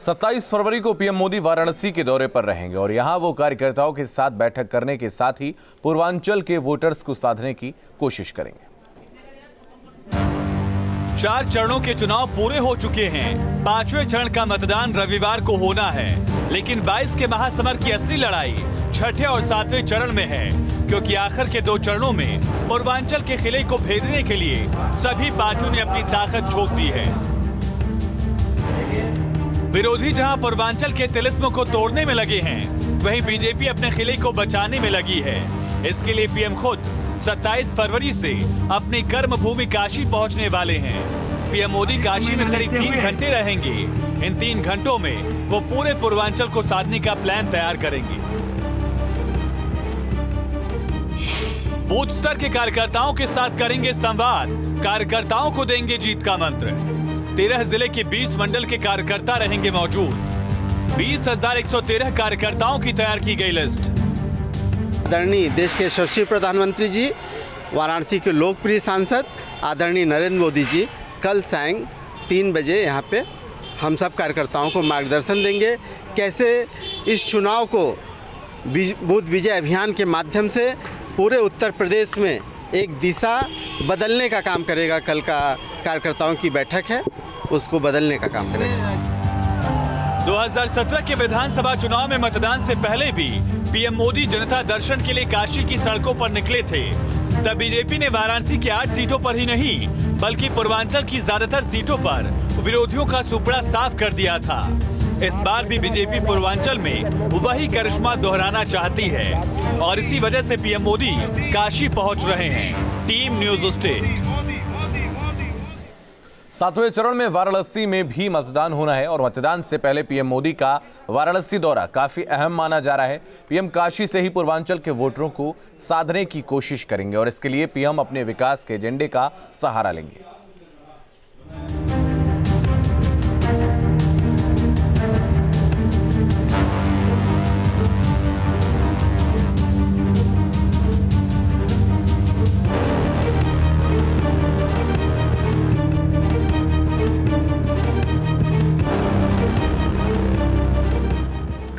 27 फरवरी को पीएम मोदी वाराणसी के दौरे पर रहेंगे और यहां वो कार्यकर्ताओं के साथ बैठक करने के साथ ही पूर्वांचल के वोटर्स को साधने की कोशिश करेंगे। 4 चरणों के चुनाव पूरे हो चुके हैं। 5वें चरण का मतदान रविवार को होना है, लेकिन 22 के महासमर की असली लड़ाई 6ठे और 7वें चरण में है, क्योंकि आखिर के 2 चरणों में पूर्वांचल के किले को भेदने के लिए सभी पार्टियों ने अपनी ताकत झोंक दी है। विरोधी जहां पूर्वांचल के तिलिस्म को तोड़ने में लगे हैं, वहीं बीजेपी अपने किले को बचाने में लगी है। इसके लिए पीएम खुद 27 फरवरी से अपनी कर्म भूमि काशी पहुंचने वाले हैं। पीएम मोदी काशी में करीब 3 घंटे रहेंगे। इन 3 घंटों में वो पूरे पूर्वांचल को साधने का प्लान तैयार करेंगे। बूथ स्तर के कार्यकर्ताओं के साथ करेंगे संवाद, कार्यकर्ताओं को देंगे जीत का मंत्र। 13 जिले के 20 मंडल के कार्यकर्ता रहेंगे मौजूद। 20,113 कार्यकर्ताओं की तैयार की गई लिस्ट। आदरणीय देश के यशस्वी प्रधानमंत्री जी, वाराणसी के लोकप्रिय सांसद आदरणीय नरेंद्र मोदी जी कल सायं 3 बजे यहाँ पे हम सब कार्यकर्ताओं को मार्गदर्शन देंगे, कैसे इस चुनाव को बूथ विजय अभियान के माध्यम से पूरे उत्तर प्रदेश में एक दिशा बदलने का काम करेगा। कल का कार्यकर्ताओं की बैठक है, उसको बदलने का काम करेगा। 2017 के विधानसभा चुनाव में मतदान से पहले भी पीएम मोदी जनता दर्शन के लिए काशी की सड़कों पर निकले थे। तब बीजेपी ने वाराणसी की 8 सीटों पर ही नहीं, बल्कि पूर्वांचल की ज्यादातर सीटों पर विरोधियों का सुपड़ा साफ कर दिया था। इस बार भी बीजेपी पूर्वांचल में वही करिश्मा दोहराना चाहती है और इसी वजह से पीएम मोदी काशी पहुंच रहे हैं। Team news state. 7वें चरण में वाराणसी में भी मतदान होना है और मतदान से पहले पीएम मोदी का वाराणसी दौरा काफी अहम माना जा रहा है। पीएम काशी से ही पूर्वांचल के वोटरों को साधने की कोशिश करेंगे और इसके लिए पीएम अपने विकास के एजेंडे का सहारा लेंगे।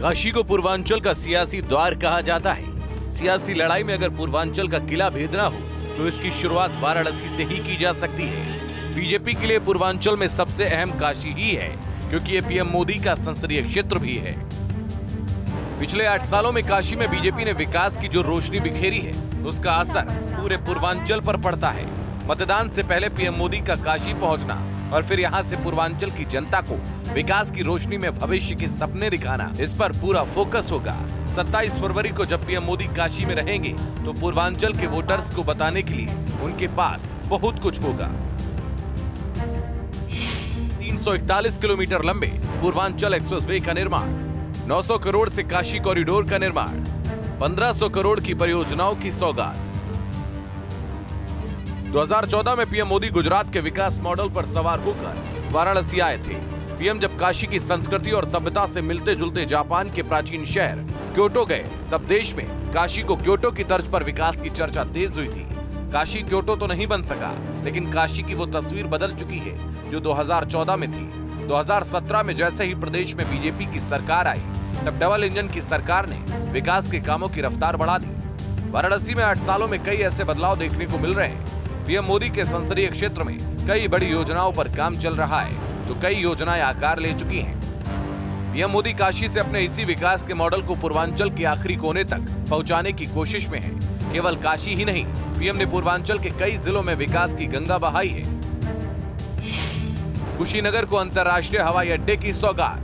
काशी को पूर्वांचल का सियासी द्वार कहा जाता है। सियासी लड़ाई में अगर पूर्वांचल का किला भेदना हो तो इसकी शुरुआत वाराणसी से ही की जा सकती है। बीजेपी के लिए पूर्वांचल में सबसे अहम काशी ही है, क्योंकि ये पीएम मोदी का संसदीय क्षेत्र भी है। पिछले 8 सालों में काशी में बीजेपी ने विकास की जो रोशनी बिखेरी है, उसका असर पूरे पूर्वांचल पर पड़ता है। मतदान से पहले पीएम मोदी का काशी पहुंचना और फिर यहां से पूर्वांचल की जनता को विकास की रोशनी में भविष्य के सपने दिखाना, इस पर पूरा फोकस होगा। 27 फरवरी को जब पीएम मोदी काशी में रहेंगे तो पूर्वांचल के वोटर्स को बताने के लिए उनके पास बहुत कुछ होगा। 341 किलोमीटर लंबे पूर्वांचल एक्सप्रेसवे का निर्माण, 900 करोड़ से काशी कॉरिडोर का निर्माण, 1500 करोड़ की परियोजनाओं की सौगात। 2014 में पीएम मोदी गुजरात के विकास मॉडल पर सवार होकर वाराणसी आए थे। पीएम जब काशी की संस्कृति और सभ्यता से मिलते जुलते जापान के प्राचीन शहर क्योटो गए, तब देश में काशी को क्योटो की तर्ज पर विकास की चर्चा तेज हुई थी। काशी क्योटो तो नहीं बन सका, लेकिन काशी की वो तस्वीर बदल चुकी है जो 2014 में थी। 2017 में जैसे ही प्रदेश में बीजेपी की सरकार आई, तब डबल इंजन की सरकार ने विकास के कामों की रफ्तार बढ़ा दी। वाराणसी में 8 सालों में कई ऐसे बदलाव देखने को मिल रहे हैं। पीएम मोदी के संसदीय क्षेत्र में कई बड़ी योजनाओं पर काम चल रहा है, तो कई योजनाएं आकार ले चुकी हैं। पीएम मोदी काशी से अपने इसी विकास के मॉडल को पूर्वांचल के आखिरी कोने तक पहुंचाने की कोशिश में है। केवल काशी ही नहीं, पीएम ने पूर्वांचल के कई जिलों में विकास की गंगा बहाई है। कुशीनगर को अंतर्राष्ट्रीय हवाई अड्डे की सौगात,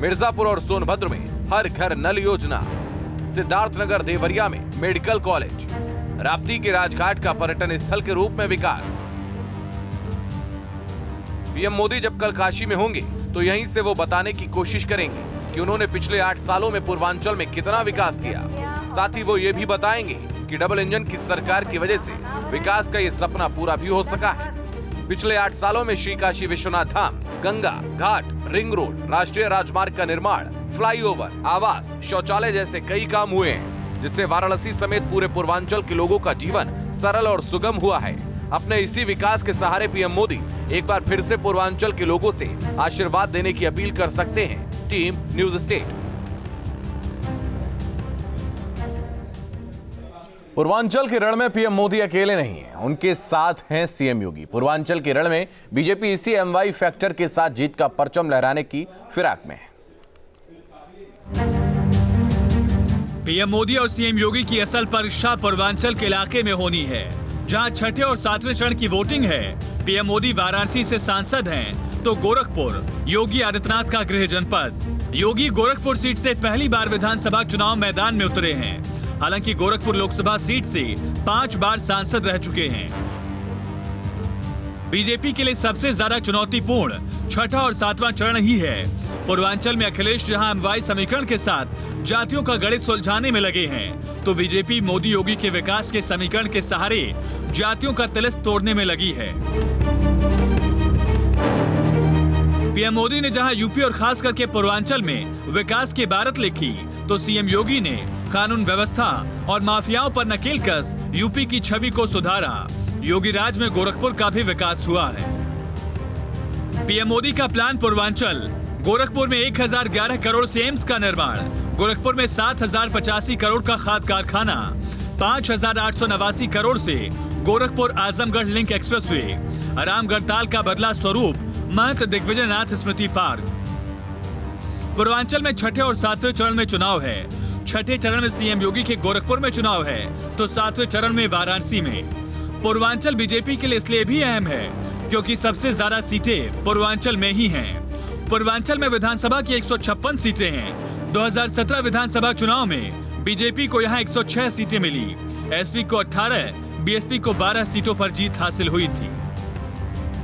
मिर्जापुर और सोनभद्र में हर घर नल योजना, सिद्धार्थनगर देवरिया में मेडिकल कॉलेज, राप्ती के राजघाट का पर्यटन स्थल के रूप में विकास। पीएम मोदी जब कल काशी में होंगे तो यहीं से वो बताने की कोशिश करेंगे कि उन्होंने पिछले 8 सालों में पूर्वांचल में कितना विकास किया। साथ ही वो ये भी बताएंगे कि डबल इंजन की सरकार की वजह से विकास का ये सपना पूरा भी हो सका है। पिछले 8 सालों में श्री काशी विश्वनाथ धाम, गंगा घाट, रिंग रोड, राष्ट्रीय राजमार्ग का निर्माण, फ्लाईओवर, आवास, शौचालय जैसे कई काम हुए हैं, जिससे वाराणसी समेत पूरे पूर्वांचल के लोगों का जीवन सरल और सुगम हुआ है। अपने इसी विकास के सहारे पीएम मोदी एक बार फिर से पूर्वांचल के लोगों से आशीर्वाद देने की अपील कर सकते हैं। Team news state. पूर्वांचल के रण में पीएम मोदी अकेले नहीं हैं, उनके साथ हैं सीएम योगी। पूर्वांचल के रण में बीजेपी इसी एमवाई फैक्टर के साथ जीत का परचम लहराने की फिराक में है। पीएम मोदी और सीएम योगी की असल परीक्षा पूर्वांचल के इलाके में होनी है, जहां छठे और सातवें चरण की वोटिंग है। पीएम मोदी वाराणसी से सांसद हैं, तो गोरखपुर योगी आदित्यनाथ का गृह जनपद। योगी गोरखपुर सीट से पहली बार विधानसभा चुनाव मैदान में उतरे हैं। हालांकि गोरखपुर लोकसभा सीट से 5 बार सांसद रह चुके हैं। बीजेपी के लिए सबसे ज्यादा चुनौतीपूर्ण छठा और सातवां चरण ही है। पूर्वांचल में अखिलेश जहां एमवाई समीकरण के साथ जातियों का गणित सुलझाने में लगे हैं, तो बीजेपी मोदी योगी के विकास के समीकरण के सहारे जातियों का तिलिस्म तोड़ने में लगी है। पीएम मोदी ने जहां यूपी और खास करके पूर्वांचल में विकास की इबारत लिखी, तो सीएम योगी ने कानून व्यवस्था और माफियाओं पर नकेल कस यूपी की छवि को सुधारा। योगी राज में गोरखपुर का भी विकास हुआ है। पीएम मोदी का प्लान पूर्वांचल। गोरखपुर में 1011 करोड़ से एम्स का निर्माण, गोरखपुर में 7085 करोड़ का खाद कारखाना, 5889 करोड़ से गोरखपुर आजमगढ़ लिंक एक्सप्रेसवे, रामगढ़ताल का बदला स्वरूप महंत दिग्विजय नाथ स्मृति पार्क। पूर्वांचल में छठे और सातवें चरण में चुनाव है। छठे चरण में सीएम योगी के गोरखपुर में चुनाव है, तो सातवें चरण में वाराणसी में। पूर्वांचल बीजेपी के लिए इसलिए भी अहम है क्योंकि सबसे ज्यादा सीटें पूर्वांचल में ही हैं। पूर्वांचल में विधानसभा की 156 सीटें हैं। 2017 विधानसभा चुनाव में बीजेपी को यहां 106 सीटें मिली। एसपी को 18, बीएसपी को 12 सीटों पर जीत हासिल हुई थी।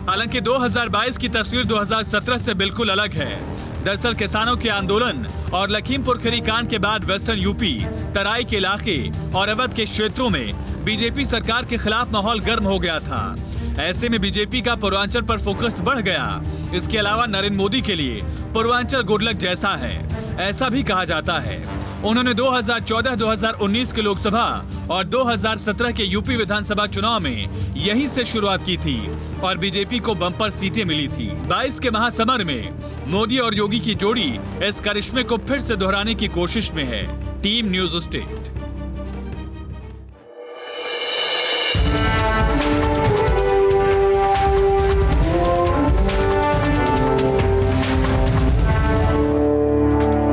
हालांकि 2022 की तस्वीर 2017 से बिल्कुल अलग है। दरअसल किसानों के आंदोलन और लखीमपुर खीरी कांड के बाद वेस्टर्न यूपी, तराई के इलाके और अवध के क्षेत्रों में बीजेपी सरकार के खिलाफ माहौल गर्म हो गया था। ऐसे में बीजेपी का पूर्वांचल पर फोकस बढ़ गया। इसके अलावा नरेंद्र मोदी के लिए पूर्वांचल गुड लक जैसा है, ऐसा भी कहा जाता है। उन्होंने 2014, 2019 के लोकसभा और 2017 के यूपी विधानसभा चुनाव में यहीं से शुरुआत की थी और बीजेपी को बम्पर सीटें मिली थी। 22 के महासमर में मोदी और योगी की जोड़ी इस करिश्मे को फिर से दोहराने की कोशिश में है। Team news state.